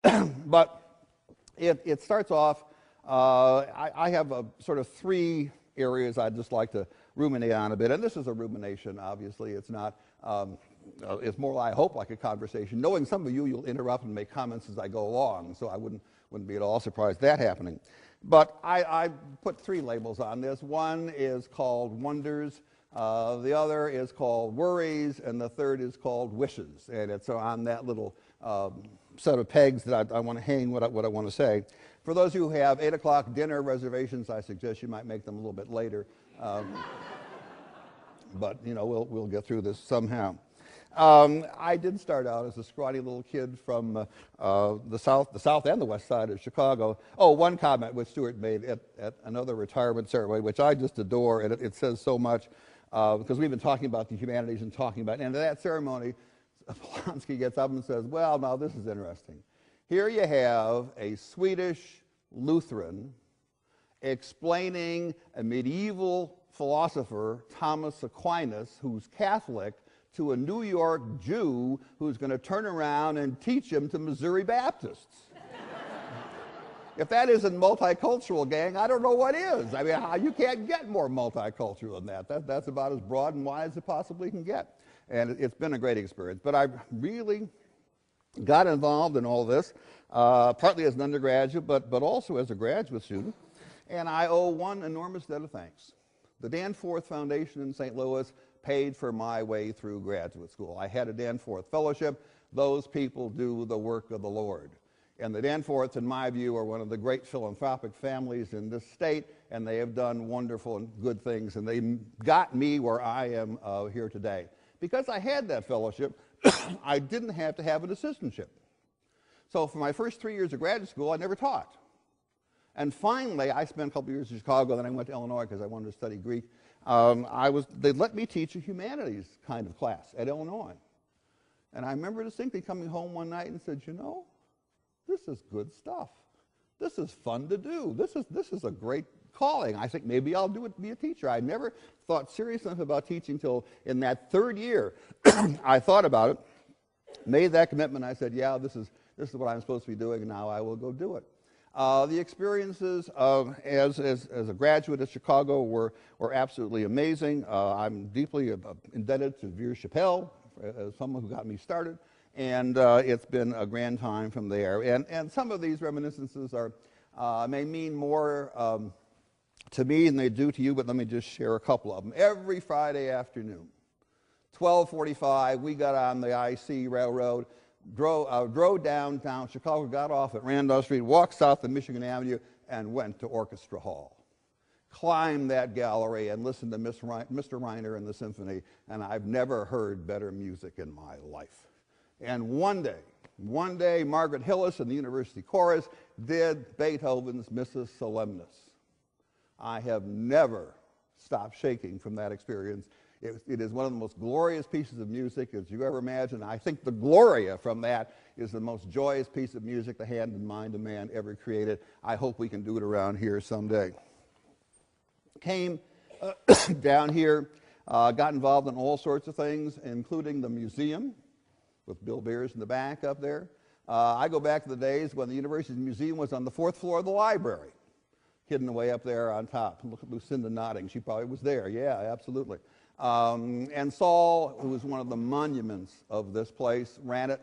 But it starts off, I have a sort of three areas I'd just like to ruminate on a bit. And this is a rumination, obviously. It's not, it's more, I hope, like a conversation. Knowing some of you, you'll interrupt and make comments as I go along, so I wouldn't be at all surprised that happening. But I put three labels on this. One is called wonders, the other is called worries, and the third is called wishes. And it's on that little set of pegs that I want to hang what I want to say. For those of you who have 8 o'clock dinner reservations, I suggest you might make them a little bit later. But, you know, we'll get through this somehow. I did start out as a scrawny little kid from the south and the west side of Chicago. Oh, one comment which Stuart made at another retirement ceremony, which I just adore, and it says so much, because we've been talking about the humanities and talking about, and at that ceremony, Polanski gets up and says, well, now this is interesting. Here you have a Swedish Lutheran explaining a medieval philosopher, Thomas Aquinas, who's Catholic, to a New York Jew who's going to turn around and teach him to Missouri Baptists. If that isn't multicultural, gang, I don't know what is. I mean, you can't get more multicultural than that. That's about as broad and wide as it possibly can get. And it's been a great experience. But I really got involved in all this, partly as an undergraduate, but also as a graduate student. And I owe one enormous debt of thanks. The Danforth Foundation in St. Louis paid for my way through graduate school. I had a Danforth fellowship. Those people do the work of the Lord. And the Danforths, in my view, are one of the great philanthropic families in this state, and they have done wonderful and good things, and they got me where I am here today. Because I had that fellowship, I didn't have to have an assistantship. So for my first 3 years of graduate school, I never taught. And finally, I spent a couple years in Chicago, then I went to Illinois because I wanted to study Greek. They let me teach a humanities kind of class at Illinois. And I remember distinctly coming home one night and said, you know, this is good stuff. This is fun to do. This is a great calling. I think maybe I'll do it, be a teacher. I never thought serious enough about teaching till in that third year. I thought about it, made that commitment. I said, yeah, this is what I'm supposed to be doing, and now I will go do it. The experiences as a graduate at Chicago were absolutely amazing. I'm deeply indebted to Veer Chappelle as someone who got me started, and it's been a grand time from there. And some of these reminiscences may mean more to me than they do to you, but let me just share a couple of them. Every Friday afternoon, 12:45, we got on the IC railroad, drove downtown Chicago, got off at Randolph Street, walked south of Michigan Avenue, and went to Orchestra Hall. Climbed that gallery and listened to Mr. Reiner and the symphony, and I've never heard better music in my life. And one day, Margaret Hillis and the University Chorus did Beethoven's Missus Solemnis. I have never stopped shaking from that experience. It is one of the most glorious pieces of music as you ever imagine. I think the Gloria from that is the most joyous piece of music the hand and mind of man ever created. I hope we can do it around here someday. Came down here, got involved in all sorts of things, including the museum with Bill Beers in the back up there. I go back to the days when the university's museum was on the 4th floor of the library, hidden away up there on top. Look at Lucinda nodding. She probably was there. Yeah, absolutely. And Saul, who was one of the monuments of this place, ran it.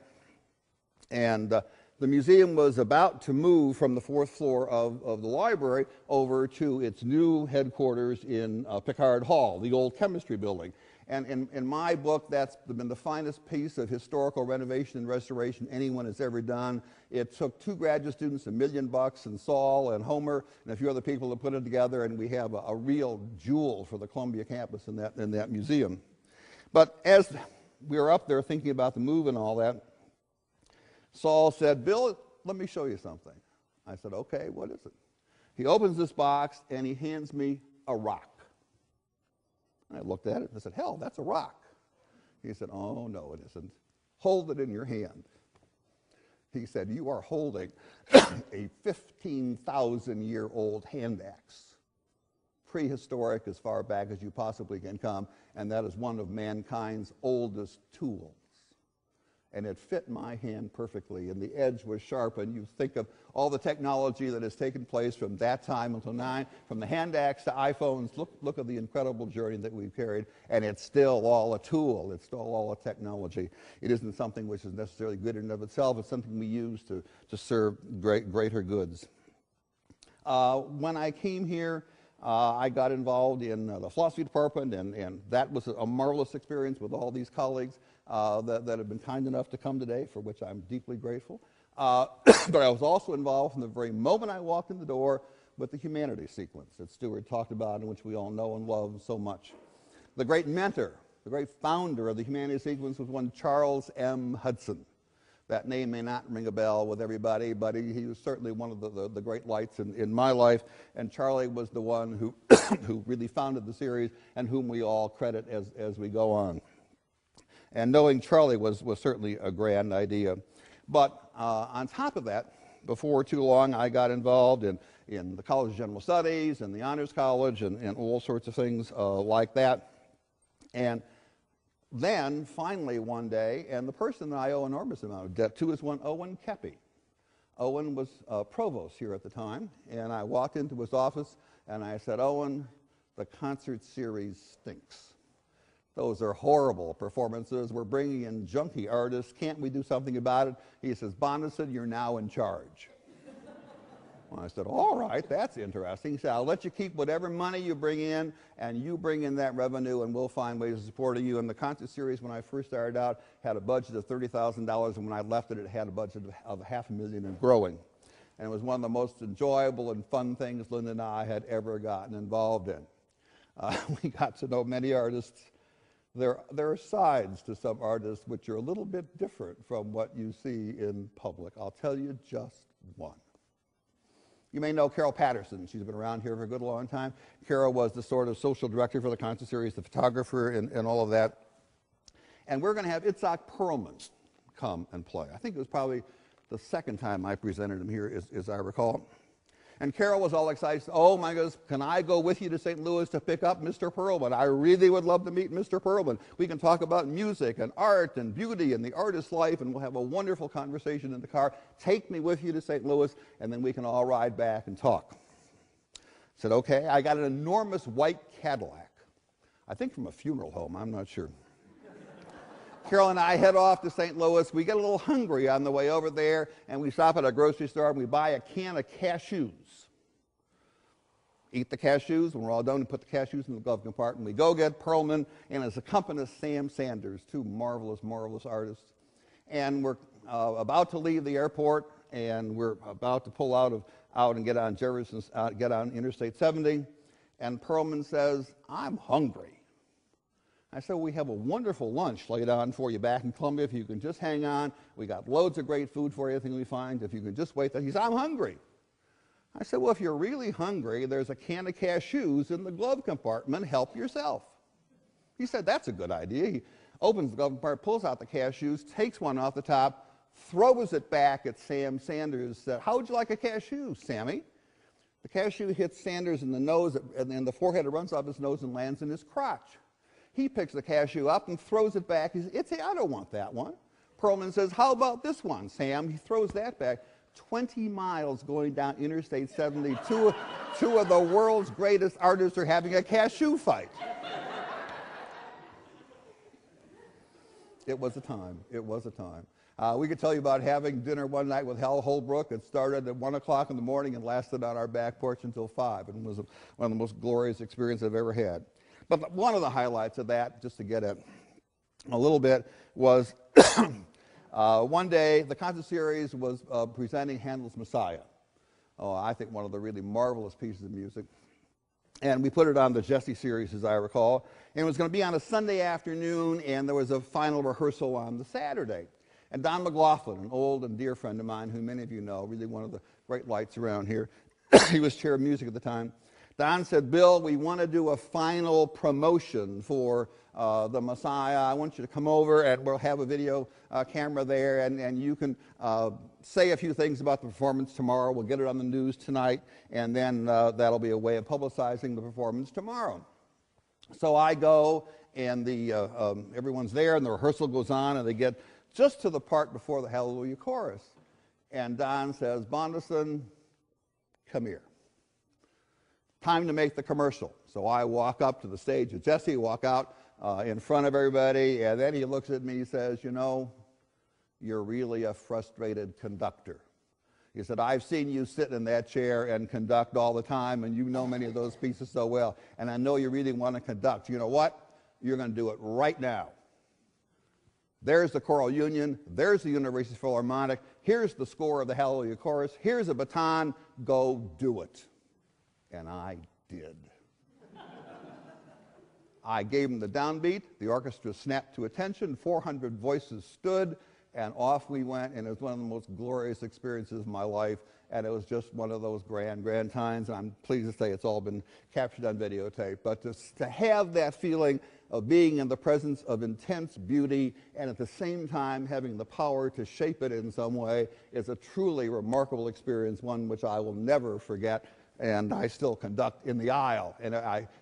And the museum was about to move from the 4th floor of the library over to its new headquarters in Pickard Hall, the old chemistry building. And in my book, that's been the finest piece of historical renovation and restoration anyone has ever done. It took 2 graduate students $1 million, and Saul and Homer and a few other people to put it together, and we have a real jewel for the Columbia campus in that museum. But as we were up there thinking about the move and all that, Saul said, Bill, let me show you something. I said, okay, what is it? He opens this box, and he hands me a rock. I looked at it and I said, hell, that's a rock. He said, oh, no, it isn't. Hold it in your hand. He said, you are holding a 15,000-year-old hand axe, prehistoric as far back as you possibly can come, and that is one of mankind's oldest tools. and it fit my hand perfectly, and the edge was sharp, and you think of all the technology that has taken place from that time until now, from the hand axe to iPhones. Look at the incredible journey that we've carried, and it's still all a tool. It's still all a technology. It isn't something which is necessarily good in and of itself. It's something we use to serve greater goods. When I came here, I got involved in the philosophy department, and that was a marvelous experience with all these colleagues that have been kind enough to come today, for which I'm deeply grateful. But I was also involved from the very moment I walked in the door with the humanities sequence that Stuart talked about, and which we all know and love so much. The great mentor, the great founder of the humanities sequence was one Charles M. Hudson. That name may not ring a bell with everybody, but he was certainly one of the great lights in my life, and Charlie was the one who, who really founded the series and whom we all credit as we go on. And knowing Charlie was certainly a grand idea. But on top of that, before too long, I got involved in the College of General Studies and the Honors College and all sorts of things like that. And then, finally, one day, and the person that I owe an enormous amount of debt to is one Owen Keppy. Owen was provost here at the time, and I walked into his office and I said, "Owen, the concert series stinks. Those are horrible performances. We're bringing in junky artists. Can't we do something about it?" He says, "Bondeson, you're now in charge." Well, I said, "All right, that's interesting." He said, "I'll let you keep whatever money you bring in, and you bring in that revenue, and we'll find ways of supporting you." And the concert series, when I first started out, had a budget of $30,000, and when I left it, it had a budget of $500,000 and growing. And it was one of the most enjoyable and fun things Linda and I had ever gotten involved in. We got to know many artists. There are sides to some artists which are a little bit different from what you see in public. I'll tell you just one. You may know Carol Patterson. She's been around here for a good long time. Carol was the sort of social director for the concert series, the photographer, and all of that. And we're going to have Itzhak Perlman come and play. I think it was probably the second time I presented him here, as I recall. And Carol was all excited. "Oh my goodness, can I go with you to St. Louis to pick up Mr. Perlman? I really would love to meet Mr. Perlman. We can talk about music and art and beauty and the artist's life, and we'll have a wonderful conversation in the car. Take me with you to St. Louis, and then we can all ride back and talk." I said, "Okay." I got an enormous white Cadillac, I think from a funeral home, I'm not sure. Carol and I head off to St. Louis. We get a little hungry on the way over there, and we stop at a grocery store and we buy a can of cashews. Eat the cashews. When we're all done, we put the cashews in the glove compartment. We go get Perlman and his accompanist Sam Sanders, two marvelous, marvelous artists. And we're about to leave the airport, and we're about to pull out and get on get on Interstate 70. And Perlman says, "I'm hungry." I said, "We have a wonderful lunch laid on for you back in Columbia. If you can just hang on, we got loads of great food for you, anything we find. If you can just wait." He said, "I'm hungry." I said, "Well, if you're really hungry, there's a can of cashews in the glove compartment. Help yourself." He said, "That's a good idea." He opens the glove compartment, pulls out the cashews, takes one off the top, throws it back at Sam Sanders, said, "How would you like a cashew, Sammy?" The cashew hits Sanders in the nose, and in the forehead. It runs off his nose and lands in his crotch. He picks the cashew up and throws it back. He says, "I don't want that one." Perlman says, "How about this one, Sam?" He throws that back. 20 miles going down Interstate 70. Two of the world's greatest artists are having a cashew fight. It was a time. It was a time. We could tell you about having dinner one night with Hal Holbrook. It started at 1 o'clock in the morning and lasted on our back porch until 5. It was one of the most glorious experiences I've ever had. But one of the highlights of that, just to get at a little bit, was one day the concert series was presenting Handel's Messiah. Oh, I think one of the really marvelous pieces of music. And we put it on the Jesse series, as I recall. And it was going to be on a Sunday afternoon, and there was a final rehearsal on the Saturday. And Don McLaughlin, an old and dear friend of mine, who many of you know, really one of the great lights around here, he was chair of music at the time. Don said, "Bill, we want to do a final promotion for the Messiah. I want you to come over, and we'll have a video camera there, and you can say a few things about the performance tomorrow. We'll get it on the news tonight, and then that'll be a way of publicizing the performance tomorrow." So I go, and everyone's there, and the rehearsal goes on, and they get just to the part before the Hallelujah chorus. And Don says, Bondeson, come here. Time to make the commercial. So I walk up to the stage with Jesse, walk out in front of everybody, and then he looks at me and says, you know, you're really a frustrated conductor. He said, I've seen you sit in that chair and conduct all the time, and you know many of those pieces so well, and I know you really want to conduct. You know what? You're going to do it right now. There's the choral union. There's the University Philharmonic. Here's the score of the Hallelujah chorus. Here's a baton. Go do it. And I did. I gave him the downbeat. The orchestra snapped to attention. 400 voices stood, and off we went, and it was one of the most glorious experiences of my life, and it was just one of those grand times, and I'm pleased to say it's all been captured on videotape. But to have that feeling of being in the presence of intense beauty and at the same time having the power to shape it in some way is a truly remarkable experience, one which I will never forget. And I still conduct in the aisle,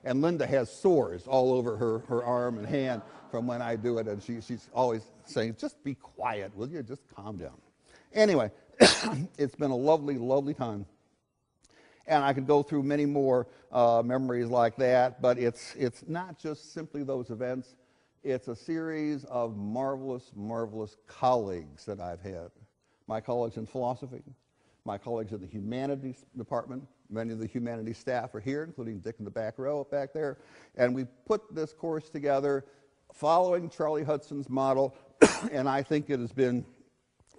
and Linda has sores all over her arm and hand from when I do it, and she's always saying, just be quiet, will you? Just calm down. Anyway, it's been a lovely time. And I could go through many more memories like that, but it's not just simply those events. It's a series of marvelous colleagues that I've had. My colleagues in philosophy, my colleagues in the humanities department. Many of the humanities staff are here, including Dick in the back row back there. And we put this course together following Charlie Hudson's model, and I think it has been,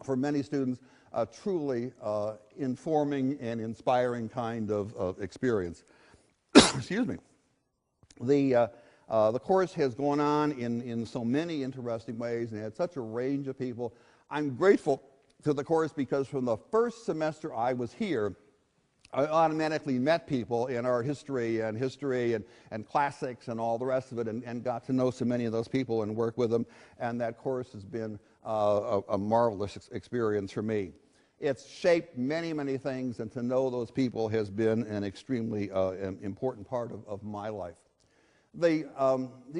for many students, a truly informing and inspiring kind of experience. Excuse me. The course has gone on in so many interesting ways and had such a range of people. I'm grateful to the course because from the first semester I was here, I automatically met people in art history and classics and all the rest of it, and got to know so many of those people and work with them, and that course has been a marvelous experience for me. It's shaped many things, and to know those people has been an extremely important part of my life. The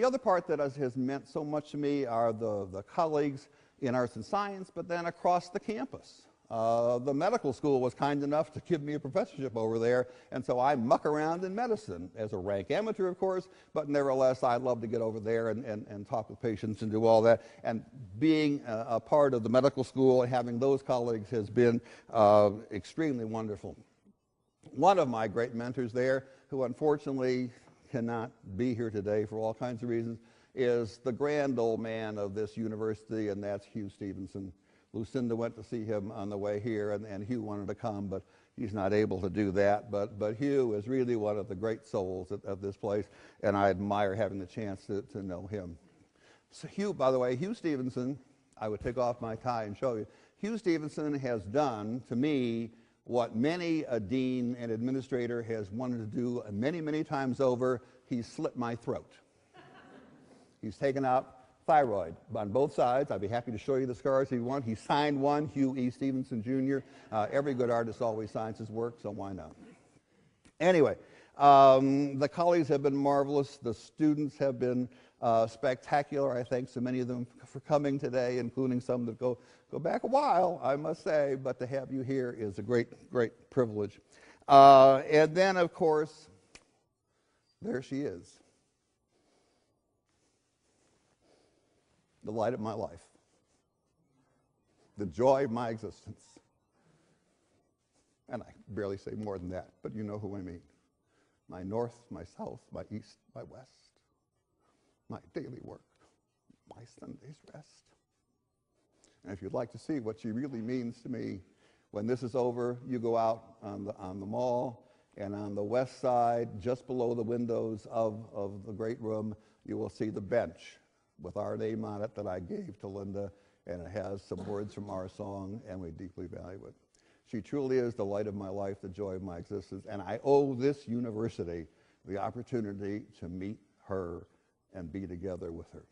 other part that has meant so much to me are the colleagues in arts and science, but then across the campus. The medical school was kind enough to give me a professorship over there, and so I muck around in medicine as a rank amateur, of course, but nevertheless, I love to get over there and talk with patients and do all that. And being a part of the medical school and having those colleagues has been extremely wonderful. One of my great mentors there, who unfortunately cannot be here today for all kinds of reasons, is the grand old man of this university, and that's Hugh Stevenson. Lucinda went to see him on the way here, and Hugh wanted to come, but he's not able to do that. But Hugh is really one of the great souls at this place, and I admire having the chance to know him. So Hugh, by the way, Hugh Stevenson, I would take off my tie and show you. Hugh Stevenson has done, to me, what many a dean and administrator has wanted to do many times over. He's slit my throat. He's taken out thyroid on both sides. I'd be happy to show you the scars if you want. He signed one, Hugh E. Stevenson, Jr. Every good artist always signs his work, so why not? Anyway, the colleagues have been marvelous. The students have been spectacular. I thank so many of them for coming today, including some that go back a while, I must say, but to have you here is a great privilege. And then, of course, there she is. The light of my life, the joy of my existence. And I barely say more than that, but you know who I mean. My north, my south, my east, my west, my daily work, my Sunday's rest. And if you'd like to see what she really means to me, when this is over, you go out on the mall, and on the west side, just below the windows of the great room, you will see the bench with our name on it that I gave to Linda, and it has some words from our song, and we deeply value it. She truly is the light of my life, the joy of my existence, and I owe this university the opportunity to meet her and be together with her.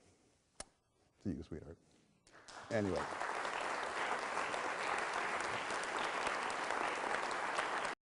To you, sweetheart. Anyway.